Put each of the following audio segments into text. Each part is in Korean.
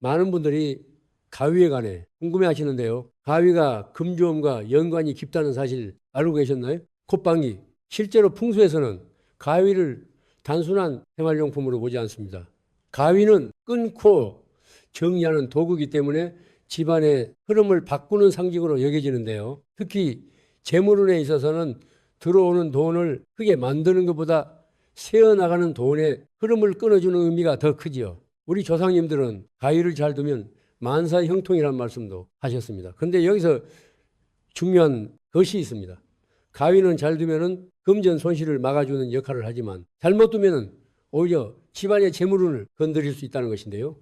많은 분들이 가위에 관해 궁금해 하시는데요. 가위가 금주음과 연관이 깊다는 사실 알고 계셨나요? 콧방귀. 실제로 풍수에서는 가위를 단순한 생활용품으로 보지 않습니다. 가위는 끊고 정리하는 도구이기 때문에 집안의 흐름을 바꾸는 상징으로 여겨지는데요. 특히 재물운에 있어서는 들어오는 돈을 크게 만드는 것보다 새어나가는 돈의 흐름을 끊어주는 의미가 더 크지요. 우리 조상님들은 가위를 잘 두면 만사형통이라는 말씀도 하셨습니다. 그런데 여기서 중요한 것이 있습니다. 가위는 잘 두면은 금전 손실을 막아주는 역할을 하지만 잘못 두면은 오히려 집안의 재물운을 건드릴 수 있다는 것인데요.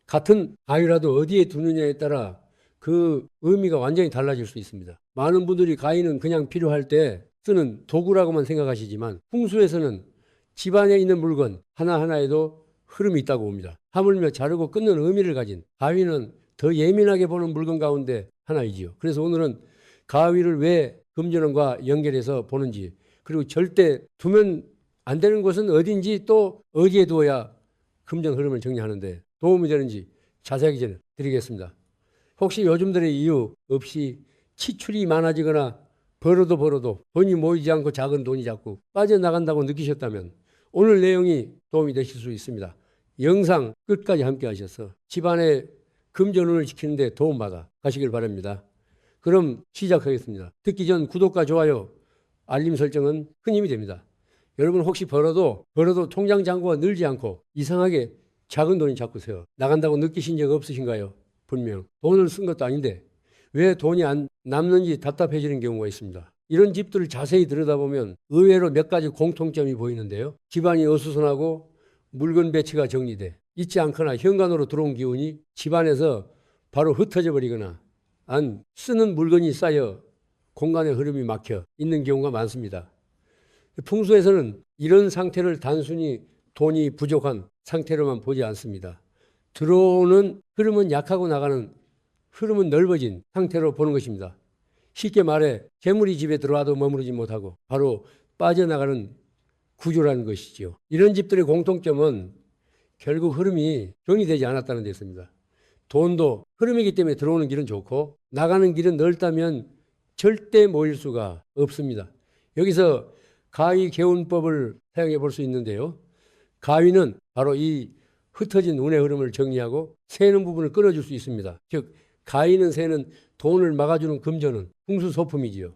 같은 가위라도 어디에 두느냐에 따라 그 의미가 완전히 달라질 수 있습니다. 많은 분들이 가위는 그냥 필요할 때 쓰는 도구라고만 생각하시지만 풍수에서는 집안에 있는 물건 하나하나에도 흐름이 있다고 봅니다. 하물며 자르고 끊는 의미를 가진 가위는 더 예민하게 보는 물건 가운데 하나이지요. 그래서 오늘은 가위를 왜 금전운과 연결해서 보는지, 그리고 절대 두면 안 되는 곳은 어딘지, 또 어디에 두어야 금전 흐름을 정리하는데 도움이 되는지 자세하게 드리겠습니다. 혹시 요즘 들의 이유 없이 지출이 많아지거나 벌어도 돈이 모이지 않고 작은 돈이 자꾸 빠져나간다고 느끼셨다면 오늘 내용이 도움이 되실 수 있습니다. 영상 끝까지 함께 하셔서 집안의 금전운을 지키는 데 도움받아 가시길 바랍니다. 그럼 시작하겠습니다. 듣기 전 구독과 좋아요, 알림 설정은 큰 힘이 됩니다. 여러분 혹시 벌어도 통장 잔고가 늘지 않고 이상하게 작은 돈이 자꾸 새어 나간다고 느끼신 적 없으신가요? 분명 돈을 쓴 것도 아닌데 왜 돈이 안 남는지 답답해지는 경우가 있습니다. 이런 집들을 자세히 들여다보면 의외로 몇 가지 공통점이 보이는데요. 집안이 어수선하고 물건 배치가 정리돼 있지 않거나 현관으로 들어온 기운이 집안에서 바로 흩어져 버리거나 안 쓰는 물건이 쌓여 공간의 흐름이 막혀 있는 경우가 많습니다. 풍수에서는 이런 상태를 단순히 돈이 부족한 상태로만 보지 않습니다. 들어오는 흐름은 약하고 나가는 흐름은 넓어진 상태로 보는 것입니다. 쉽게 말해 재물이 집에 들어와도 머무르지 못하고 바로 빠져나가는 구조라는 것이지요. 이런 집들의 공통점은 결국 흐름이 정리되지 않았다는 데 있습니다. 돈도 흐름이기 때문에 들어오는 길은 좋고 나가는 길은 넓다면 절대 모일 수가 없습니다. 여기서 가위 개운법을 사용해 볼 수 있는데요. 가위는 바로 이 흩어진 운의 흐름을 정리하고 새는 부분을 끊어줄 수 있습니다. 즉 가위는 새는 돈을 막아주는 금전은 풍수소품이지요.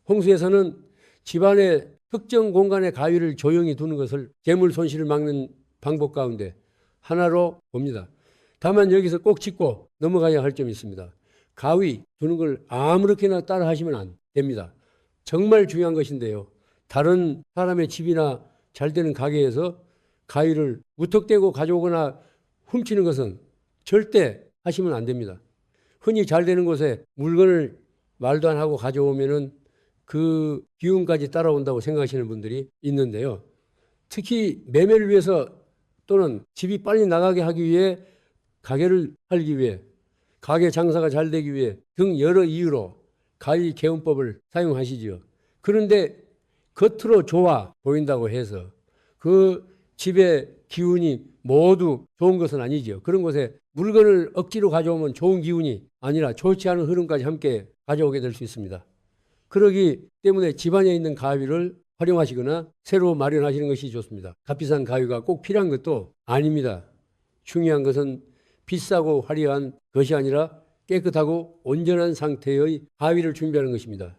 홍수에서는 집안의 특정 공간에 가위를 조용히 두는 것을 재물 손실을 막는 방법 가운데 하나로 봅니다. 다만 여기서 꼭 짚고 넘어가야 할 점이 있습니다. 가위 두는 걸 아무렇게나 따라 하시면 안 됩니다. 정말 중요한 것인데요. 다른 사람의 집이나 잘 되는 가게에서 가위를 무턱대고 가져오거나 훔치는 것은 절대 하시면 안 됩니다. 흔히 잘 되는 곳에 물건을 말도 안 하고 가져오면은 그 기운까지 따라온다고 생각하시는 분들이 있는데요. 특히 매매를 위해서 또는 집이 빨리 나가게 하기 위해 가게를 팔기 위해 가게 장사가 잘 되기 위해 등 여러 이유로 가위 개운법을 사용하시죠. 그런데 겉으로 좋아 보인다고 해서 그 집의 기운이 모두 좋은 것은 아니죠. 그런 곳에 물건을 억지로 가져오면 좋은 기운이 아니라 좋지 않은 흐름까지 함께 가져오게 될 수 있습니다. 그러기 때문에 집안에 있는 가위를 활용하시거나 새로 마련하시는 것이 좋습니다. 값비싼 가위가 꼭 필요한 것도 아닙니다. 중요한 것은 비싸고 화려한 것이 아니라 깨끗하고 온전한 상태의 가위를 준비하는 것입니다.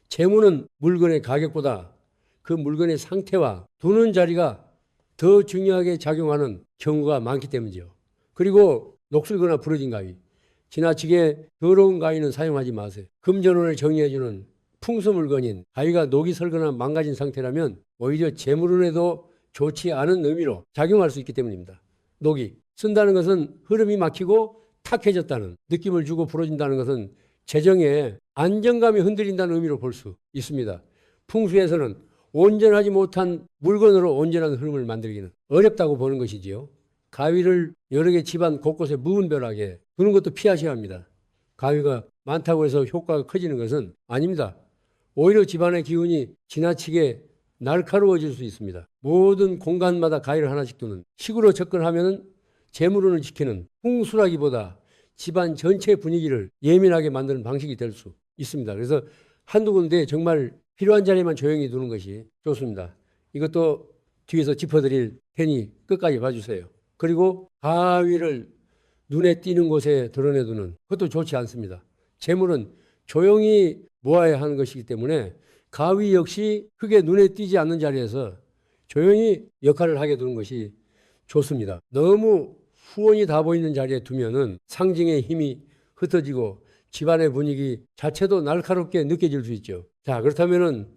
재물은 물건의 가격보다 그 물건의 상태와 두는 자리가 더 중요하게 작용하는 경우가 많기 때문이죠. 그리고 녹슬거나 부러진 가위, 지나치게 더러운 가위는 사용하지 마세요. 금전운을 정리해주는 풍수 물건인 가위가 녹이 슬거나 망가진 상태라면 오히려 재물운에도 좋지 않은 의미로 작용할 수 있기 때문입니다. 녹이 쓴다는 것은 흐름이 막히고 탁해졌다는 느낌을 주고 부러진다는 것은 재정의 안정감이 흔들린다는 의미로 볼 수 있습니다. 풍수에서는 온전하지 못한 물건으로 온전한 흐름을 만들기는 어렵다고 보는 것이지요. 가위를 여러 개 집안 곳곳에 무분별하게 두는 것도 피하셔야 합니다. 가위가 많다고 해서 효과가 커지는 것은 아닙니다. 오히려 집안의 기운이 지나치게 날카로워질 수 있습니다. 모든 공간마다 가위를 하나씩 두는 식으로 접근하면 재물운을 지키는 풍수라기보다 집안 전체 분위기를 예민하게 만드는 방식이 될 수 있습니다. 그래서 한두 군데 정말 필요한 자리에만 조용히 두는 것이 좋습니다. 이것도 뒤에서 짚어드릴 테니 끝까지 봐주세요. 그리고 가위를 눈에 띄는 곳에 드러내두는 그것도 좋지 않습니다. 재물은 조용히 모아야 하는 것이기 때문에 가위 역시 크게 눈에 띄지 않는 자리에서 조용히 역할을 하게 두는 것이 좋습니다. 너무 후원이 다 보이는 자리에 두면은 상징의 힘이 흩어지고 집안의 분위기 자체도 날카롭게 느껴질 수 있죠. 자, 그렇다면은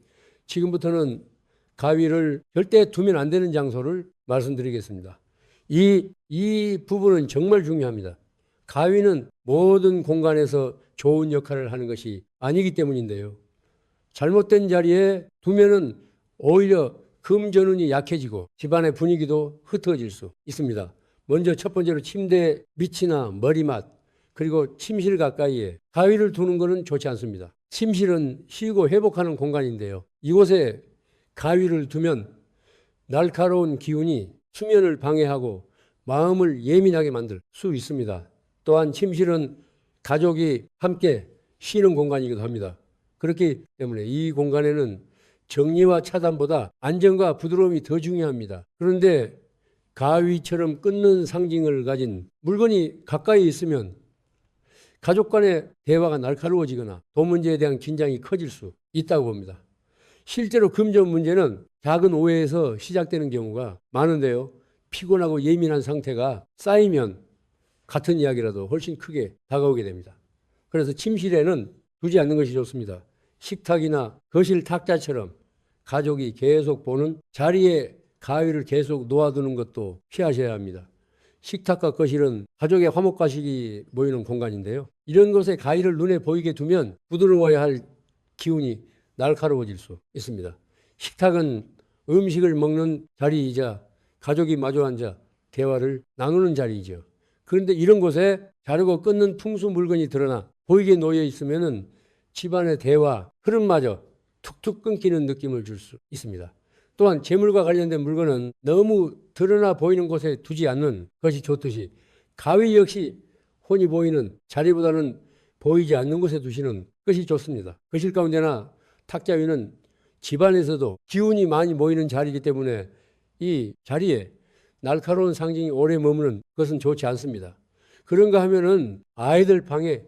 지금부터는 가위를 절대 두면 안 되는 장소를 말씀드리겠습니다. 이 부분은 정말 중요합니다. 가위는 모든 공간에서 좋은 역할을 하는 것이 아니기 때문인데요. 잘못된 자리에 두면은 오히려 금전운이 약해지고 집안의 분위기도 흩어질 수 있습니다. 먼저 첫 번째로 침대 밑이나 머리맡 그리고 침실 가까이에 가위를 두는 것은 좋지 않습니다. 침실은 쉬고 회복하는 공간인데요. 이곳에 가위를 두면 날카로운 기운이 수면을 방해하고 마음을 예민하게 만들 수 있습니다. 또한 침실은 가족이 함께 쉬는 공간이기도 합니다. 그렇기 때문에 이 공간에는 정리와 차단보다 안정과 부드러움이 더 중요합니다. 그런데 가위처럼 끊는 상징을 가진 물건이 가까이 있으면 가족 간의 대화가 날카로워지거나 돈 문제에 대한 긴장이 커질 수 있다고 봅니다. 실제로 금전 문제는 작은 오해에서 시작되는 경우가 많은데요. 피곤하고 예민한 상태가 쌓이면 같은 이야기라도 훨씬 크게 다가오게 됩니다. 그래서 침실에는 두지 않는 것이 좋습니다. 식탁이나 거실 탁자처럼 가족이 계속 보는 자리에 가위를 계속 놓아두는 것도 피하셔야 합니다. 식탁과 거실은 가족의 화목가식이 모이는 공간인데요. 이런 곳에 가위를 눈에 보이게 두면 부드러워야 할 기운이 날카로워질 수 있습니다. 식탁은 음식을 먹는 자리이자 가족이 마주 앉아 대화를 나누는 자리이죠. 그런데 이런 곳에 자르고 끊는 풍수 물건이 드러나 보이게 놓여 있으면 집안의 대화 흐름마저 툭툭 끊기는 느낌을 줄 수 있습니다. 또한 재물과 관련된 물건은 너무 드러나 보이는 곳에 두지 않는 것이 좋듯이 가위 역시 혼이 보이는 자리보다는 보이지 않는 곳에 두시는 것이 좋습니다. 거실 가운데나 탁자 위는 집안에서도 기운이 많이 모이는 자리이기 때문에 이 자리에 날카로운 상징이 오래 머무는 것은 좋지 않습니다. 그런가 하면은 아이들 방에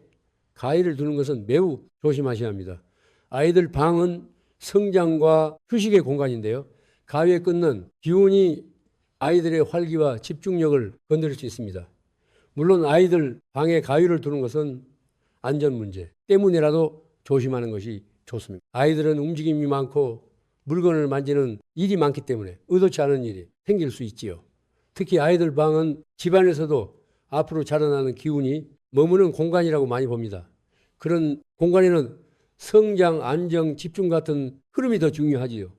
가위를 두는 것은 매우 조심하셔야 합니다. 아이들 방은 성장과 휴식의 공간인데요. 가위에 끊는 기운이 아이들의 활기와 집중력을 건드릴 수 있습니다. 물론 아이들 방에 가위를 두는 것은 안전 문제 때문이라도 조심하는 것이 좋습니다. 아이들은 움직임이 많고 물건을 만지는 일이 많기 때문에 의도치 않은 일이 생길 수 있지요. 특히 아이들 방은 집안에서도 앞으로 자라나는 기운이 머무는 공간이라고 많이 봅니다. 그런 공간에는 성장, 안정, 집중 같은 흐름이 더 중요하지요.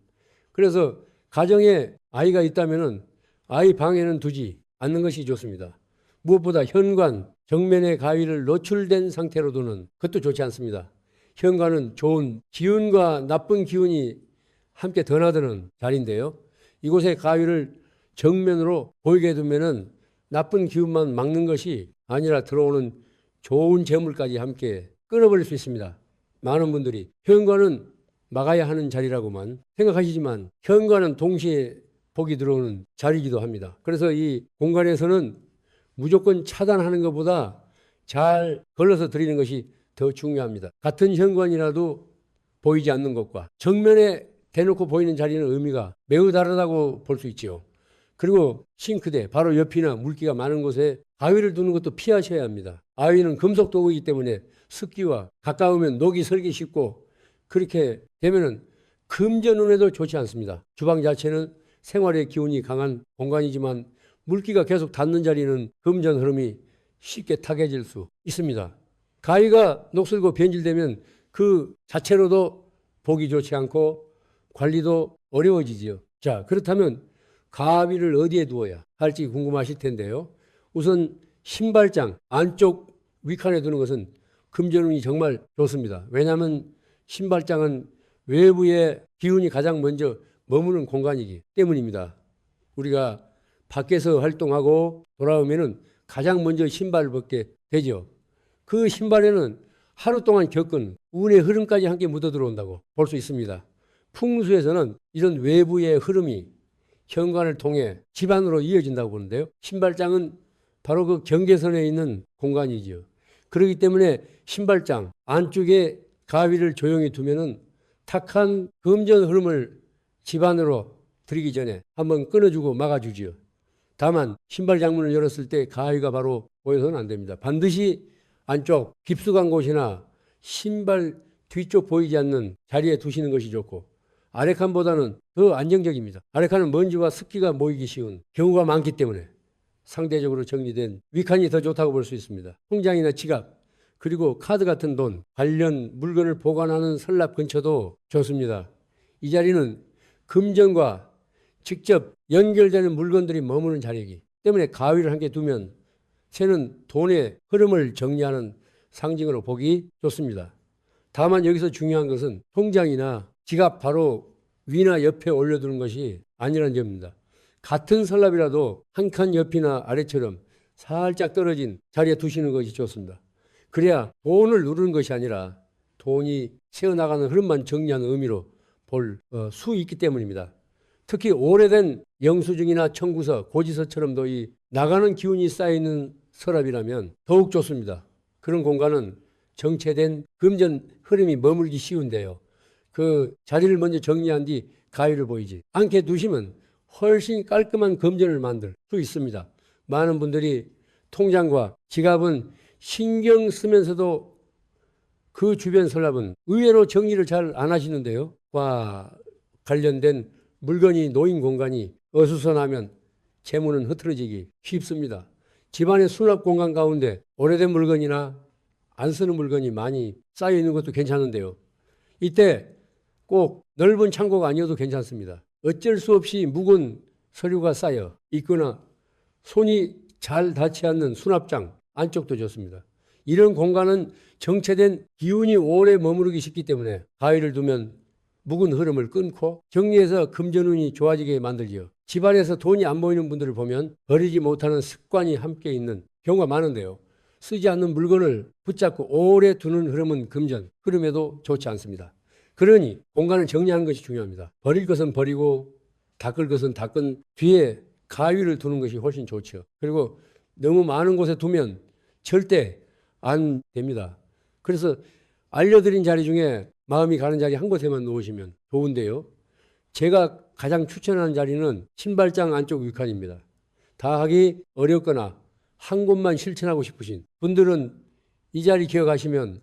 그래서 가정에 아이가 있다면 아이 방에는 두지 않는 것이 좋습니다. 무엇보다 현관, 정면의 가위를 노출된 상태로 두는 것도 좋지 않습니다. 현관은 좋은 기운과 나쁜 기운이 함께 드나드는 자리인데요. 이곳에 가위를 정면으로 보이게 두면은 나쁜 기운만 막는 것이 아니라 들어오는 좋은 재물까지 함께 끊어버릴 수 있습니다. 많은 분들이 현관은 막아야 하는 자리라고만 생각하시지만 현관은 동시에 복이 들어오는 자리이기도 합니다. 그래서 이 공간에서는 무조건 차단하는 것보다 잘 걸러서 드리는 것이 더 중요합니다. 같은 현관이라도 보이지 않는 것과 정면에 대놓고 보이는 자리는 의미가 매우 다르다고 볼 수 있지요. 그리고 싱크대 바로 옆이나 물기가 많은 곳에 가위를 두는 것도 피하셔야 합니다. 가위는 금속 도구이기 때문에 습기와 가까우면 녹이 슬기 쉽고 그렇게 되면은 금전운에도 좋지 않습니다. 주방 자체는 생활의 기운이 강한 공간이지만 물기가 계속 닿는 자리는 금전 흐름이 쉽게 타개질 수 있습니다. 가위가 녹슬고 변질되면 그 자체로도 보기 좋지 않고 관리도 어려워지지요. 자, 그렇다면 가위를 어디에 두어야 할지 궁금하실 텐데요. 우선 신발장 안쪽 위칸에 두는 것은 금전운이 정말 좋습니다. 왜냐하면 신발장은 외부의 기운이 가장 먼저 머무는 공간이기 때문입니다. 우리가 밖에서 활동하고 돌아오면은 가장 먼저 신발을 벗게 되죠. 그 신발에는 하루 동안 겪은 운의 흐름까지 함께 묻어 들어온다고 볼 수 있습니다. 풍수에서는 이런 외부의 흐름이 현관을 통해 집안으로 이어진다고 보는데요. 신발장은 바로 그 경계선에 있는 공간이지요. 그렇기 때문에 신발장 안쪽에 가위를 조용히 두면은 탁한 금전 흐름을 집안으로 들이기 전에 한번 끊어주고 막아주지요. 다만 신발 장문을 열었을 때 가위가 바로 보여서는 안 됩니다. 반드시 안쪽 깊숙한 곳이나 신발 뒤쪽 보이지 않는 자리에 두시는 것이 좋고, 아래칸보다는 더 안정적입니다. 아래칸은 먼지와 습기가 모이기 쉬운 경우가 많기 때문에 상대적으로 정리된 위칸이 더 좋다고 볼 수 있습니다. 통장이나 지갑, 그리고 카드 같은 돈, 관련 물건을 보관하는 서랍 근처도 좋습니다. 이 자리는 금전과 직접 연결되는 물건들이 머무는 자리이기 때문에 가위를 함께 두면 새는 돈의 흐름을 정리하는 상징으로 보기 좋습니다. 다만 여기서 중요한 것은 통장이나 지갑 바로 위나 옆에 올려두는 것이 아니라는 점입니다. 같은 서랍이라도 한 칸 옆이나 아래처럼 살짝 떨어진 자리에 두시는 것이 좋습니다. 그래야 돈을 누르는 것이 아니라 돈이 새어나가는 흐름만 정리하는 의미로 볼 수 있기 때문입니다. 특히 오래된 영수증이나 청구서, 고지서처럼도 이 나가는 기운이 쌓여있는 서랍이라면 더욱 좋습니다. 그런 공간은 정체된 금전 흐름이 머물기 쉬운데요. 그 자리를 먼저 정리한 뒤 가위를 보이지 않게 두시면 훨씬 깔끔한 금전을 만들 수 있습니다. 많은 분들이 통장과 지갑은 신경 쓰면서도 그 주변 서랍은 의외로 정리를 잘 안 하시는데요. 과 관련된 물건이 놓인 공간이 어수선하면 재물은 흐트러지기 쉽습니다. 집안의 수납 공간 가운데 오래된 물건이나 안 쓰는 물건이 많이 쌓여 있는 것도 괜찮은데요. 이때 꼭 넓은 창고가 아니어도 괜찮습니다. 어쩔 수 없이 묵은 서류가 쌓여 있거나 손이 잘 닿지 않는 수납장 안쪽도 좋습니다. 이런 공간은 정체된 기운이 오래 머무르기 쉽기 때문에 가위를 두면 묵은 흐름을 끊고 정리해서 금전운이 좋아지게 만들지요. 집안에서 돈이 안 보이는 분들을 보면 버리지 못하는 습관이 함께 있는 경우가 많은데요. 쓰지 않는 물건을 붙잡고 오래 두는 흐름은 금전 흐름에도 좋지 않습니다. 그러니 공간을 정리하는 것이 중요합니다. 버릴 것은 버리고 닦을 것은 닦은 뒤에 가위를 두는 것이 훨씬 좋죠. 그리고 너무 많은 곳에 두면 절대 안 됩니다. 그래서 알려드린 자리 중에 마음이 가는 자리 한 곳에만 놓으시면 좋은데요. 제가 가장 추천하는 자리는 신발장 안쪽 위칸입니다. 다 하기 어렵거나 한 곳만 실천하고 싶으신 분들은 이 자리 기억하시면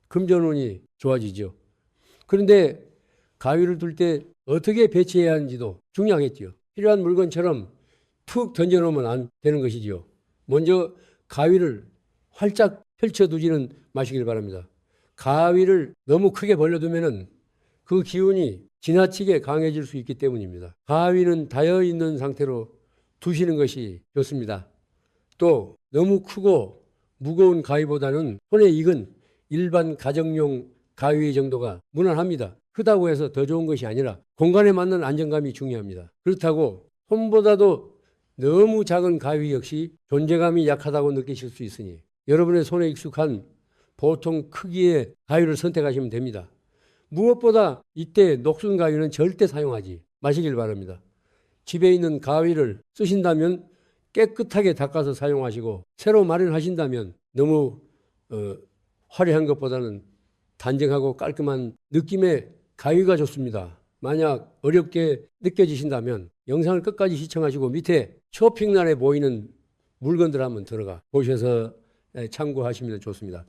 금전운이 좋아지죠. 그런데 가위를 둘 때 어떻게 배치해야 하는지도 중요하겠죠. 필요한 물건처럼 툭 던져놓으면 안 되는 것이지요. 먼저 가위를 활짝 펼쳐두지는 마시길 바랍니다. 가위를 너무 크게 벌려두면 그 기운이 지나치게 강해질 수 있기 때문입니다. 가위는 닿여 있는 상태로 두시는 것이 좋습니다. 또 너무 크고 무거운 가위보다는 손에 익은 일반 가정용 가위 정도가 무난합니다. 크다고 해서 더 좋은 것이 아니라 공간에 맞는 안정감이 중요합니다. 그렇다고 손보다도 너무 작은 가위 역시 존재감이 약하다고 느끼실 수 있으니 여러분의 손에 익숙한 보통 크기의 가위를 선택하시면 됩니다. 무엇보다 이때 녹슨 가위는 절대 사용하지 마시길 바랍니다. 집에 있는 가위를 쓰신다면 깨끗하게 닦아서 사용하시고 새로 마련하신다면 너무 화려한 것보다는 단정하고 깔끔한 느낌의 가위가 좋습니다. 만약 어렵게 느껴지신다면 영상을 끝까지 시청하시고 밑에 쇼핑란에 보이는 물건들 한번 들어가 보셔서 참고하시면 좋습니다.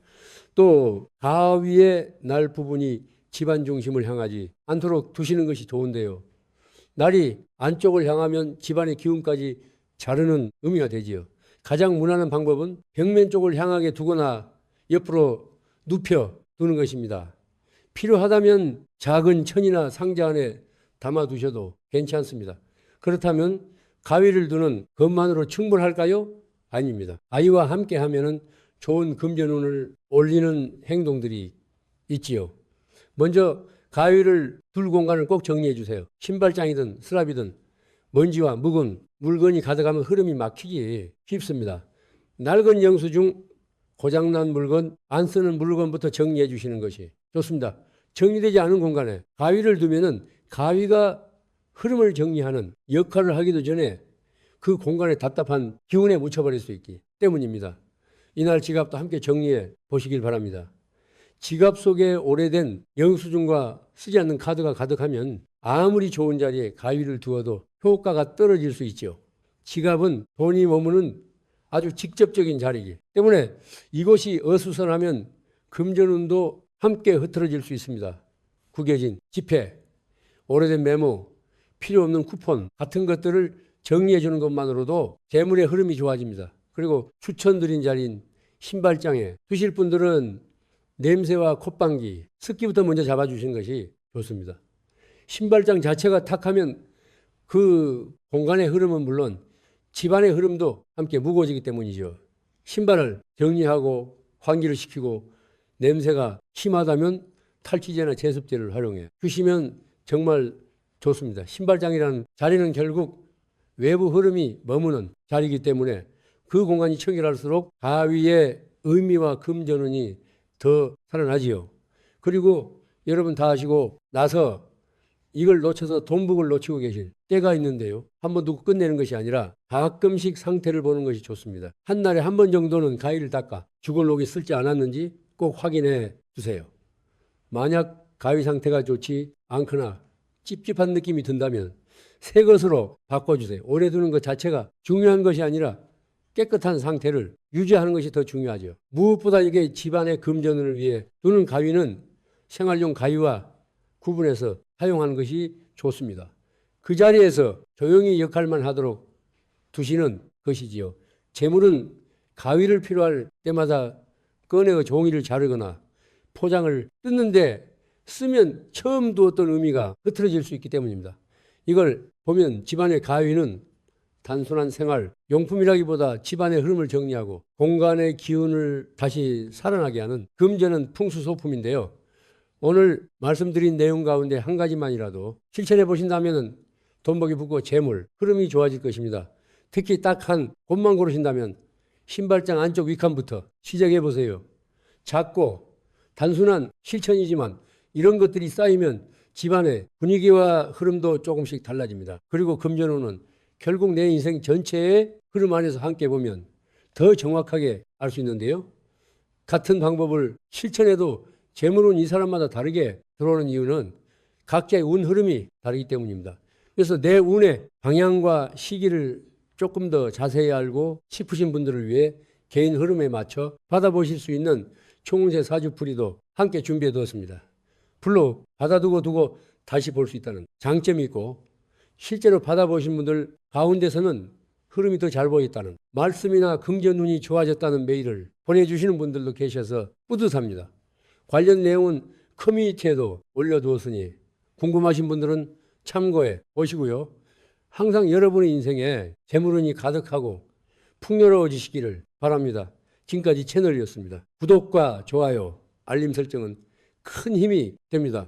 또 가위의 날 부분이 집안 중심을 향하지 않도록 두시는 것이 좋은데요. 날이 안쪽을 향하면 집안의 기운까지 자르는 의미가 되지요. 가장 무난한 방법은 벽면 쪽을 향하게 두거나 옆으로 눕혀 두는 것입니다. 필요하다면 작은 천이나 상자 안에 담아 두셔도 괜찮습니다. 그렇다면 가위를 두는 것만으로 충분할까요? 아닙니다. 아이와 함께 하면은 좋은 금전운을 올리는 행동들이 있지요. 먼저 가위를 둘 공간을 꼭 정리해 주세요. 신발장이든 서랍이든 먼지와 묵은 물건이 가득하면 흐름이 막히기 쉽습니다. 낡은 영수증, 고장난 물건, 안 쓰는 물건부터 정리해 주시는 것이 좋습니다. 정리되지 않은 공간에 가위를 두면은 가위가 흐름을 정리하는 역할을 하기도 전에 그 공간에 답답한 기운에 묻혀버릴 수 있기 때문입니다. 이날 지갑도 함께 정리해 보시길 바랍니다. 지갑 속에 오래된 영수증과 쓰지 않는 카드가 가득하면 아무리 좋은 자리에 가위를 두어도 효과가 떨어질 수 있죠. 지갑은 돈이 머무는 아주 직접적인 자리이기 때문에 이곳이 어수선하면 금전운도 함께 흐트러질 수 있습니다. 구겨진 지폐, 오래된 메모, 필요 없는 쿠폰 같은 것들을 정리해 주는 것만으로도 재물의 흐름이 좋아집니다. 그리고 추천드린 자리인 신발장에 두실 분들은 냄새와 콧방귀, 습기부터 먼저 잡아주시는 것이 좋습니다. 신발장 자체가 탁하면 그 공간의 흐름은 물론 집안의 흐름도 함께 무거워지기 때문이죠. 신발을 정리하고 환기를 시키고 냄새가 심하다면 탈취제나 제습제를 활용해 주시면 정말 좋습니다. 신발장이라는 자리는 결국 외부 흐름이 머무는 자리이기 때문에 그 공간이 청결할수록 가위의 의미와 금전운이 더 살아나지요. 그리고 여러분 다 아시고 나서 이걸 놓쳐서 돈복을 놓치고 계실 때가 있는데요. 한번 두고 끝내는 것이 아니라 가끔씩 상태를 보는 것이 좋습니다. 한 날에 한 번 정도는 가위를 닦아 주걱록이 쓸지 않았는지 꼭 확인해 주세요. 만약 가위 상태가 좋지 않거나 찝찝한 느낌이 든다면 새 것으로 바꿔주세요. 오래 두는 것 자체가 중요한 것이 아니라 깨끗한 상태를 유지하는 것이 더 중요하죠. 무엇보다 이게 집안의 금전을 위해 두는 가위는 생활용 가위와 구분해서 사용하는 것이 좋습니다. 그 자리에서 조용히 역할만 하도록 두시는 것이지요. 재물은 가위를 필요할 때마다 꺼내어 종이를 자르거나 포장을 뜯는데 쓰면 처음 두었던 의미가 흐트러질 수 있기 때문입니다. 이걸 보면 집안의 가위는 단순한 생활 용품이라기보다 집안의 흐름을 정리하고 공간의 기운을 다시 살아나게 하는 금전은 풍수소품인데요. 오늘 말씀드린 내용 가운데 한 가지만이라도 실천해 보신다면 돈복이 붙고 재물, 흐름이 좋아질 것입니다. 특히 딱 한 곳만 고르신다면 신발장 안쪽 윗칸부터 시작해 보세요. 작고 단순한 실천이지만 이런 것들이 쌓이면 집안의 분위기와 흐름도 조금씩 달라집니다. 그리고 금전운은 결국 내 인생 전체의 흐름 안에서 함께 보면 더 정확하게 알 수 있는데요. 같은 방법을 실천해도 재물은 이 사람마다 다르게 들어오는 이유는 각자의 운 흐름이 다르기 때문입니다. 그래서 내 운의 방향과 시기를 조금 더 자세히 알고 싶으신 분들을 위해 개인 흐름에 맞춰 받아보실 수 있는 총운세 사주풀이도 함께 준비해 두었습니다. 불로 받아두고 다시 볼 수 있다는 장점이 있고 실제로 받아보신 분들 가운데서는 흐름이 더 잘 보였다는 말씀이나 금전운이 좋아졌다는 메일을 보내주시는 분들도 계셔서 뿌듯합니다. 관련 내용은 커뮤니티에도 올려두었으니 궁금하신 분들은 참고해 보시고요. 항상 여러분의 인생에 재물운이 가득하고 풍요로워지시기를 바랍니다. 지금까지 채널이었습니다. 구독과 좋아요, 알림 설정은 큰 힘이 됩니다.